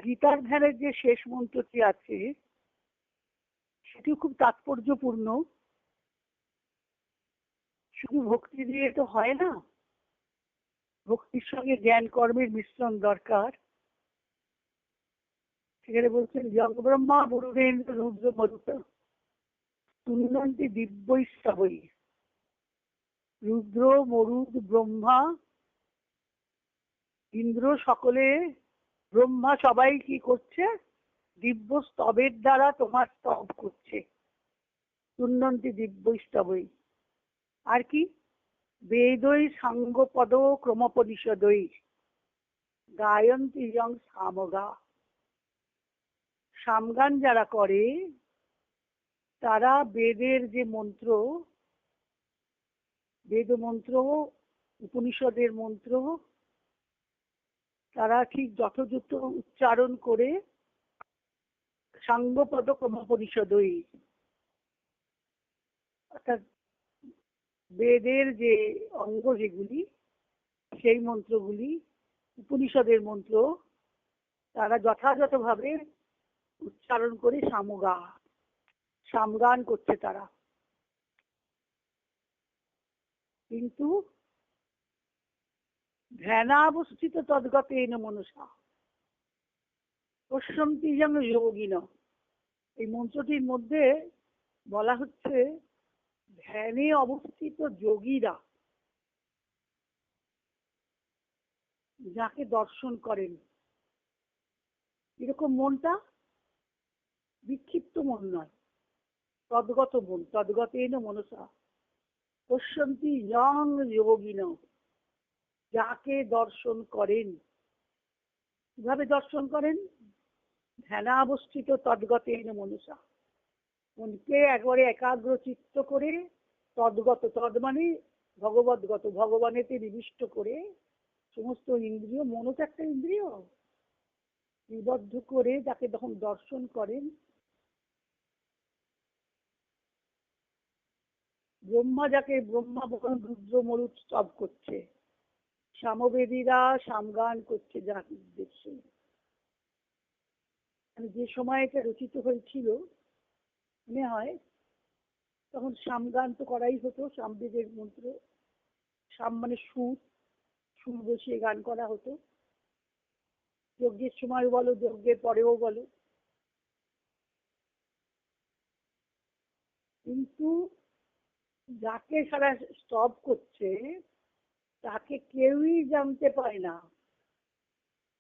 গীতার ধ্যানের যে শেষ মন্ত্রটি আছে সেটিও খুব তাৎপর্যপূর্ণ। শুধু ভক্তি দিয়ে তো হয় না, ভক্তির সঙ্গে জ্ঞান কর্মের মিশ্রণ দরকার। সেখানে বলছেন যজ্ঞ ব্রহ্মা বরুণেন্দ্র রুদ্র মরুত তুন্নন্তি দিব্যৈস্তবৈ। রুদ্র মরুদ ব্রহ্মা ইন্দ্র সকলে, ব্রহ্মা সবাই কি করছে? দিব্য স্তবের দ্বারা তোমার স্তব করছে। তুন্নন্তি দিব্যৈস্তবৈ। আর কি? বেদৈ সাঙ্গপদ ক্রমপরিষদৈ গায়ন্তি ইয়ং সামগা। সামগান যারা করে তারা বেদের যে মন্ত্র, বেদ মন্ত্র, উপনিষদের মন্ত্র তারা ঠিক যথাযথ উচ্চারণ করে সাঙ্গপদ ক্রমপরিষদৈ, অর্থাৎ বেদের যে অঙ্গ যেগুলি, সেই মন্ত্রগুলি, উপনিষদের মন্ত্র তারা যথাযথভাবে উচ্চারণ করে সামগান করছে তারা। কিন্তু ধ্যানাবস্থিত তদ্গতেন মনসা পশ্যন্তি যেন যোগিন। এই মন্ত্রটির মধ্যে বলা হচ্ছে ধ্যানে অবস্থিত যোগীরা যাকে দর্শন করেন, এরকম মনটা বিক্ষিপ্ত মন নয়, তদ্গত মন, তদ্গতেন মনসা পশ্যন্তি ইয়ং যোগিন, যাকে দর্শন করেন। কিভাবে দর্শন করেন? ধ্যানাবস্থিত তদ্গতেন মনসা, মনকে একবারে একাগ্র চিত্ত করে, তদ্গত, তদ মানে ভগবদ্গত, ভগবানেতে নিবিষ্ট করে সমস্ত ইন্দ্রিয়, মনও তো একটা ইন্দ্রিয়, নিবদ্ধ করে যাকে তখন দর্শন করেন। ব্রহ্মা যাকে ব্রহ্মা বরণ রুদ্র মরুত স্তব করছে, সামবেদীরা সামগান করছে যার উদ্দেশ্যে। যে সময় এটা রচিত হয়েছিল মনে হয় তখন সামগান তো করাই হতো, সামবেদের মন্ত্র, সাম মানে সুর, সুর বসিয়ে গান করা হতো। যজ্ঞের সময় বলো, যজ্ঞের পরেও বলো। কিন্তু যাকে সারা স্তব করছে তাকে কেউই জানতে পারে না,